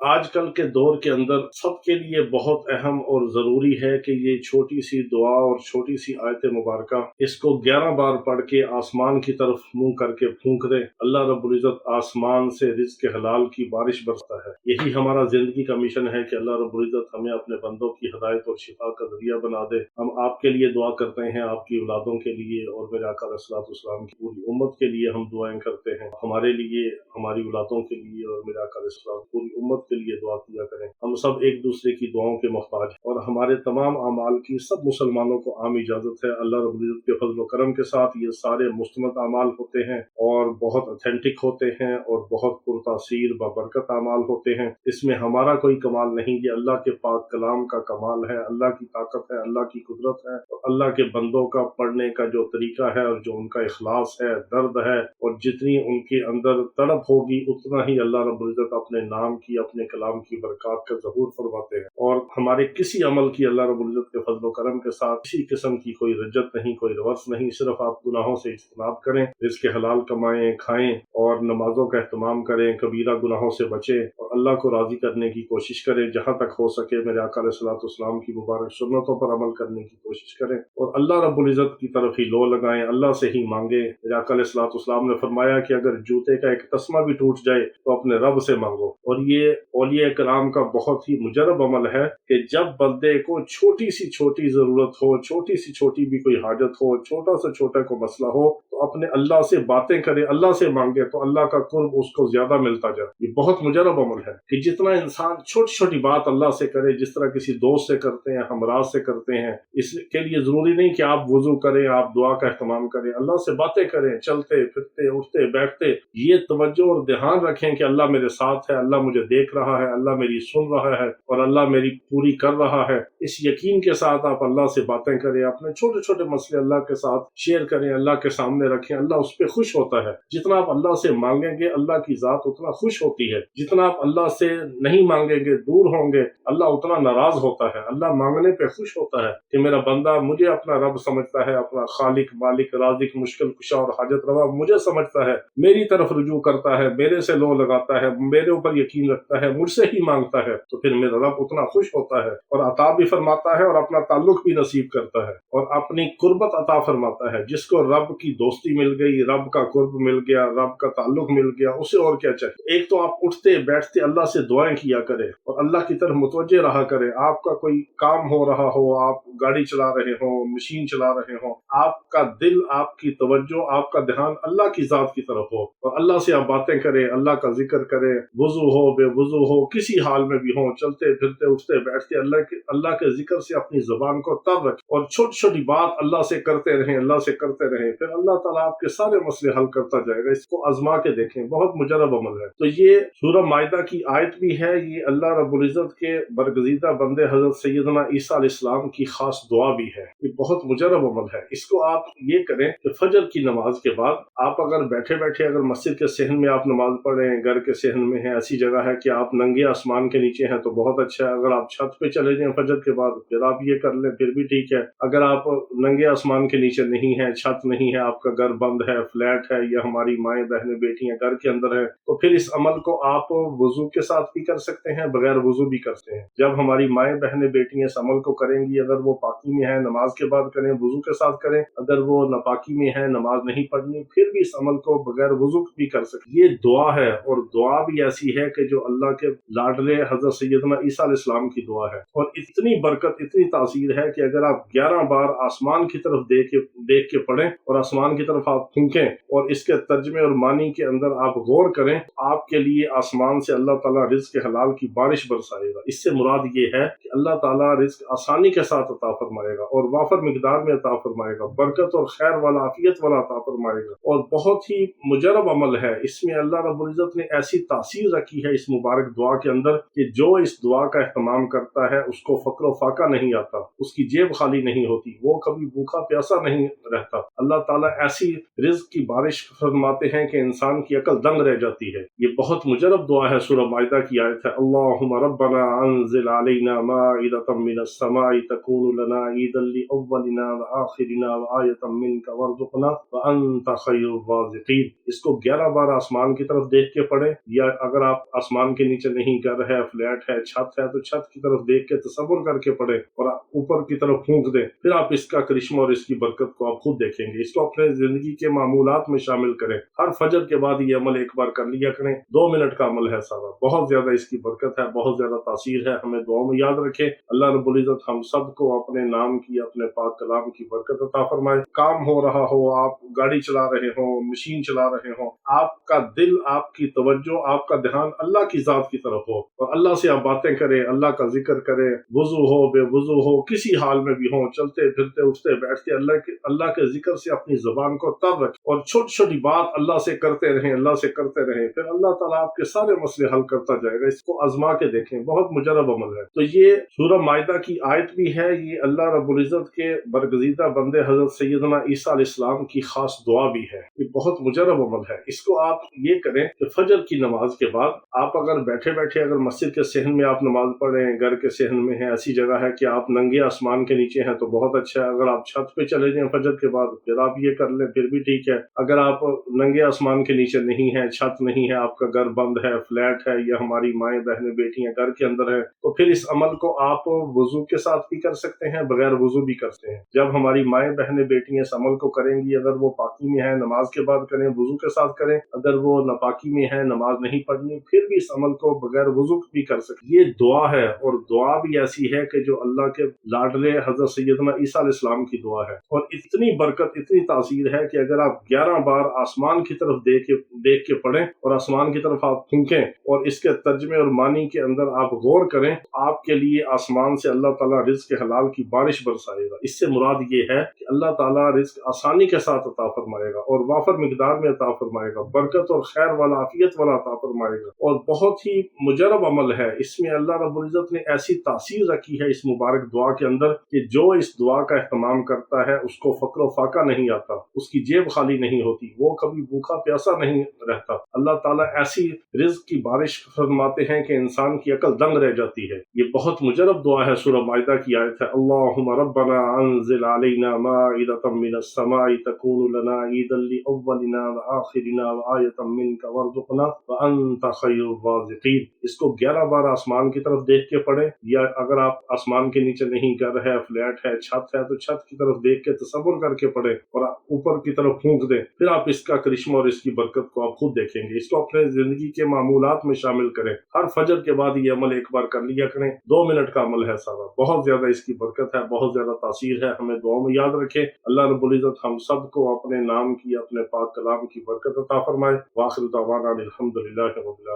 آج کل کے دور کے اندر سب کے لیے بہت اہم اور ضروری ہے کہ یہ چھوٹی سی دعا اور چھوٹی سی آیت مبارکہ اس کو 11 بار پڑھ کے آسمان کی طرف منہ کر کے پھونک دیں۔ اللہ رب العزت آسمان سے رزق حلال کی بارش برستا ہے۔ یہی ہمارا زندگی کا مشن ہے کہ اللہ رب العزت ہمیں اپنے بندوں کی ہدایت اور شفا کا ذریعہ بنا دے۔ ہم آپ کے لیے دعا کرتے ہیں، آپ کی اولادوں کے لیے اور میرے آقا علیہ الصلوۃ والسلام کی پوری امت کے لیے ہم دعائیں کرتے ہیں۔ ہمارے لیے، ہماری اولادوں کے لیے اور میرے آقا علیہ السلام پوری امت کے لیے دعا کیا کریں۔ ہم سب ایک دوسرے کی دعاؤں کے محتاج ہیں اور ہمارے تمام اعمال کی سب مسلمانوں کو عام اجازت ہے۔ اللہ رب العزت کے فضل و کرم کے ساتھ یہ سارے مستند اعمال ہوتے ہیں اور بہت اتھینٹک ہوتے ہیں اور بہت پرتاثیر بابرکت اعمال ہوتے ہیں۔ اس میں ہمارا کوئی کمال نہیں، یہ اللہ کے پاک کلام کا کمال ہے، اللہ کی طاقت ہے، اللہ کی قدرت ہے اور اللہ کے بندوں کا پڑھنے کا جو طریقہ ہے اور جو ان کا اخلاص ہے، درد ہے، اور جتنی ان کے اندر تڑپ ہوگی اتنا ہی اللہ رب العزت اپنے نام کی، اپنے کلام کی برکات کا ظہور فرماتے ہیں۔ اور ہمارے کسی عمل کی اللہ رب العزت کے فضل و کرم کے ساتھ کسی قسم کی کوئی رجت نہیں، کوئی ریورس نہیں، صرف آپ گناہوں سے اجتناب کریں، رزق حلال کمائیں، کھائیں اور نمازوں کا اہتمام کریں، کبیرہ گناہوں سے بچیں اور اللہ کو راضی کرنے کی کوشش کریں۔ جہاں تک ہو سکے میرے آقا علیہ الصلوۃ والسلام کی مبارک سنتوں پر عمل کرنے کی کوشش کریں اور اللہ رب العزت کی طرف ہی لو لگائیں، اللہ سے ہی مانگیں۔ میرے آقا علیہ الصلوۃ والسلام نے فرمایا کہ اگر جوتے کا ایک تسمہ بھی ٹوٹ جائے تو اپنے رب سے مانگو، اور یہ اولیاء کرام کا بہت ہی مجرب عمل ہے کہ جب بندے کو چھوٹی سی چھوٹی ضرورت ہو، چھوٹی سی چھوٹی بھی کوئی حاجت ہو، چھوٹا سے چھوٹا کو مسئلہ ہو، تو اپنے اللہ سے باتیں کرے، اللہ سے مانگے تو اللہ کا قرب اس کو زیادہ ملتا جائے۔ یہ بہت مجرب عمل ہے کہ جتنا انسان چھوٹی چھوٹی بات اللہ سے کرے، جس طرح کسی دوست سے کرتے ہیں، ہمراز سے کرتے ہیں، اس کے لیے ضروری نہیں کہ آپ وضو کریں، آپ دعا کا اہتمام کریں، اللہ سے باتیں کریں، چلتے پھرتے اٹھتے بیٹھتے یہ توجہ اور دھیان رکھیں کہ اللہ میرے ساتھ ہے، اللہ مجھے دیکھ رہا ہے، اللہ میری سن رہا ہے اور اللہ میری پوری کر رہا ہے۔ اس یقین کے ساتھ آپ اللہ سے باتیں کریں، اپنے چھوٹے چھوٹے مسئلے اللہ کے ساتھ شیئر کریں، اللہ کے سامنے رکھیں، اللہ اس پہ خوش ہوتا ہے۔ جتنا آپ اللہ سے مانگیں گے اللہ کی ذات اتنا خوش ہوتی ہے، جتنا آپ اللہ سے نہیں مانگیں گے، دور ہوں گے، اللہ اتنا ناراض ہوتا ہے۔ اللہ مانگنے پہ خوش ہوتا ہے کہ میرا بندہ مجھے اپنا رب سمجھتا ہے، اپنا خالق، مالک، رازق، مشکل کشا اور حاجت روا مجھے سمجھتا ہے، میری طرف رجوع کرتا ہے، میرے سے لو لگاتا ہے، میرے اوپر یقین رکھتا ہے، مجھ سے ہی مانگتا ہے، تو پھر میرا رب اتنا خوش ہوتا ہے اور عطا بھی فرماتا ہے اور اپنا تعلق بھی نصیب کرتا ہے اور اپنی قربت عطا فرماتا ہے۔ جس کو رب کی دوستی مل گئی، رب کا قرب مل گیا، رب کا تعلق مل گیا، اسے اور کیا چاہیے۔ ایک تو آپ اٹھتے بیٹھتے اللہ سے دعائیں کیا کریں اور اللہ کی طرف متوجہ رہا کریں۔ آپ کا کوئی کام ہو رہا ہو، آپ گاڑی چلا رہے ہو، مشین چلا رہے ہو، آپ کا دل، آپ کی توجہ، آپ کا دھیان اللہ کی ذات کی طرف ہو اور اللہ سے آپ باتیں کریں، اللہ کا ذکر کریں، وضو ہو بے وضو ہو، کسی حال میں بھی ہو، چلتے پھرتے اٹھتے بیٹھتے اللہ کے ذکر سے اپنی زبان کو تر رکھیں اور چھوٹی چھوٹی بات اللہ سے کرتے رہیں، اللہ سے کرتے رہیں، پھر اللہ تعالیٰ آپ کے سارے مسئلے حل کرتا جائے گا۔ اس کو آزما کے دیکھیں، بہت مجرب عمل ہے۔ تو یہ سورہ مائدہ کی آیت بھی ہے، یہ اللہ رب العزت کے برگزیدہ بندے حضرت سیدنا عیسیٰ علیہ السلام کی خاص دعا بھی ہے۔ یہ بہت مجرب عمل ہے۔ اس کو آپ یہ کریں کہ فجر کی نماز کے بعد آپ اگر بیٹھے بیٹھے اگر مسجد کے صحن میں آپ نماز پڑھیں، گھر کے صحن میں ہیں، ایسی جگہ ہے کہ آپ ننگے آسمان کے نیچے ہیں تو بہت اچھا ہے۔ اگر آپ چھت پہ چلے جائیں فجر کے بعد پھر آپ یہ کر لیں، پھر بھی ٹھیک ہے۔ اگر آپ ننگے آسمان کے نیچے نہیں ہیں، چھت نہیں ہے، آپ کا گھر بند ہے، فلیٹ ہے، یا ہماری مائیں بہنیں بیٹیاں گھر کے اندر ہیں، تو پھر اس عمل کو آپ وضو کے ساتھ بھی کر سکتے ہیں، بغیر وضو بھی کرتے ہیں۔ جب ہماری مائیں بہنیں بیٹیاں اس عمل کو کریں گی، اگر وہ پاکی میں ہیں نماز کے بعد کریں، وضو کے ساتھ کریں، اگر وہ ناپاکی میں ہے نماز نہیں پڑھنی پھر بھی اس عمل کو بغیر وضو بھی کر سکتے۔ یہ دعا ہے اور دعا بھی ایسی ہے کہ جو اللہ کے لاڈلے حضرت سیدنا عیسیٰ علیہ السلام کی دعا ہے اور اتنی برکت، اتنی تاثیر ہے کہ اگر آپ 11 بار آسمان کی طرف دیکھ کے پڑھیں اور آسمان کی طرف آپ پھونکیں اور اس کے ترجمے اور معنی کے اندر آپ غور کریں، آپ کے لیے آسمان سے اللہ تعالیٰ رزق حلال کی بارش برسائے گا۔ اس سے مراد یہ ہے کہ اللہ تعالیٰ رزق آسانی کے ساتھ عطا فرمائے گا اور وافر مقدار میں عطا فرمائے گا، برکت اور خیر والا، عافیت والا عطا فرمائے گا، اور بہت ہی مجرب عمل ہے۔ اس میں اللہ رب العزت نے ایسی تاثیر رکھی ہے اس مبارک دعا کے اندر کہ جو اس دعا کا اہتمام کرتا ہے اس کو فقر و فاقہ نہیں آتا، اس کی جیب خالی نہیں ہوتی، وہ کبھی بھوکا پیاسا نہیں رہتا۔ اللہ تعالیٰ ایسی رزق کی بارش فرماتے ہیں کہ انسان کی عقل دنگ رہ جاتی ہے۔ یہ بہت مجرب دعا ہے، سورہ مائدہ کی آیت ہے، اللہم ربنا انزل علینا مائدۃ من السماء تکون لنا عیدا لاولنا وآخرنا وآیۃ منک وارزقنا وانت خیر الرازقین۔ اس کو 11 بار آسمان کی طرف دیکھ کے پڑھیں، یا اگر آپ آسمان کے نیچے نہیں، گھر ہے، فلیٹ ہے، چھت ہے، تو چھت کی طرف دیکھ کے تصور کر کے پڑھیں اور اوپر کی طرف پھونک دیں، پھر آپ اس کا کرشمہ اور اس کی برکت کو آپ خود دیکھیں گے۔ اس کو اپنے زندگی کے معمولات میں شامل کریں، ہر فجر کے بعد یہ عمل ایک بار کر لیا کریں، 2 منٹ کا عمل ہے سارا، بہت زیادہ اس کی برکت ہے، بہت زیادہ تاثیر ہے، ہمیں دعاؤں میں یاد رکھیں۔ اللہ رب العزت ہم سب کو اپنے نام کی، اپنے پاک کلام کی برکت عطا فرمائے۔ کام ہو رہا ہو، آپ گاڑی چلا رہے ہوں، مشین چلا رہے ہوں، آپ کا دل، آپ کی توجہ، آپ کا دھیان اللہ کی ذات کی طرف ہو، اور اللہ سے آپ باتیں کریں، اللہ کا ذکر کریں، وضو ہو، بے وضو ہو، کسی حال میں بھی ہوں، چلتے پھرتے، اٹھتے بیٹھتے، اللہ کے ذکر سے اپنی زبان کو تر رکھیں اور چھوٹی چھوٹی بات اللہ سے کرتے رہیں، اللہ سے کرتے رہیں، پھر اللہ تعالیٰ آپ کے سارے مسئلے حل کرتا جائے گا۔ اس کو آزما کے دیکھیں، بہت مجرب عمل ہے۔ تو یہ سورہ مائدہ کی آیت بھی ہے، یہ اللہ رب العزت کے برگزیدہ بندے حضرت سیدنا عیسیٰ علیہ السلام کی خاص دعا بھی ہے۔ یہ بہت مجرب عمل ہے۔ اس کو آپ یہ کریں کہ فجر کی نماز کے بعد آپ اگر بیٹھے بیٹھے اگر مسجد کے صحن میں آپ نماز پڑھیں، گھر کے صحن میں ہیں، ایسی جگہ ہے کہ آپ ننگے آسمان کے نیچے ہیں تو بہت اچھا ہے۔ اگر آپ چھت پہ چلے جائیں فجر کے بعد پھر آپ یہ کر لیں، پھر بھی ٹھیک ہے۔ اگر آپ ننگے آسمان کے نیچے نہیں ہیں، چھت نہیں ہے، آپ کا گھر بند ہے، فلیٹ ہے، یا ہماری مائیں بہنیں بیٹیاں گھر کے اندر ہیں، تو پھر اس عمل کو آپ وضو کے ساتھ بھی کر سکتے ہیں، بغیر وضو بھی کر سکتے ہیں۔ جب ہماری مائیں بہنیں بیٹیاں اس عمل کو کریں گی، اگر وہ پاکی میں ہیں نماز کے بعد کریں، وضو کے ساتھ کریں، اگر وہ ناپاکی میں ہیں نماز نہیں پڑھنی، پھر بھی اس عمل کو بغیر وضو بھی کر سکتے۔ یہ دعا ہے، اور دعا بھی ایسی ہے کہ جو اللہ کے لاڈلے حضرت سیدنا عیسیٰ علیہ السلام کی دعا ہے، اور اتنی برکت، اتنی تاثیر ہے کہ اگر آپ 11 بار آسمان کی طرف دیکھ کے پڑھیں اور آسمان کی طرف آپ پھونکیں اور اس کے ترجمے اور معنی کے اندر آپ غور کریں، آپ کے لیے آسمان سے اللہ تعالیٰ رزق حلال کی بارش برسائے گا۔ اس سے مراد یہ ہے کہ اللہ تعالیٰ رزق آسانی کے ساتھ عطا فرمائے گا اور وافر مقدار میں عطا فرمائے گا، برکت اور خیر والا، عافیت والا عطا فرمائے گا، اور بہت ہی مجرب عمل ہے۔ اس میں اللہ رب العزت نے ایسی تاثیر رکھی ہے اس مبارک دعا کے اندر کہ جو اس دعا کا اہتمام کرتا ہے اس کو فقر و فاقہ نہیں آتا، اس کی جیب خالی نہیں ہوتی، وہ کبھی بھوکا پیاسا نہیں رہتا۔ اللہ تعالیٰ ایسی رزق کی بارش فرماتے ہیں کہ انسان کی عقل دنگ رہ جاتی ہے۔ یہ بہت مجرب دعا ہے، سورہ مائدہ کی آیت ہے، اللہم ربنا انزل علینا مائدۃ من السماء تکون لنا عیدا لاولنا وآخرنا وآیۃ منک وارزقنا وانت خیر الرازقین۔ اس کو 11 بار آسمان کی طرف دیکھ کے پڑھیں، یا اگر آپ آسمان کے نیچے نہیں، گھر ہے، فلیٹ ہے، چھت ہے، تو چھت کی طرف دیکھ کے تصور کر کے پڑھیں اور اوپر کی طرف پھونک دیں، پھر آپ اس کا کرشمہ اور اس کی برکت کو آپ خود دیکھیں گے۔ اس کو اپنے زندگی کے معمولات میں شامل کریں، ہر فجر کے بعد یہ عمل ایک بار کر لیا کریں، 2 منٹ کا عمل ہے سارا، بہت زیادہ اس کی برکت ہے، بہت زیادہ تاثیر ہے، ہمیں دعاؤں میں یاد رکھیں۔ اللہ رب العزت ہم سب کو اپنے نام کی، اپنے پاک کلام کی برکت عطا فرمائے۔ وآخر دعوانا الحمدللہ رب العالمین۔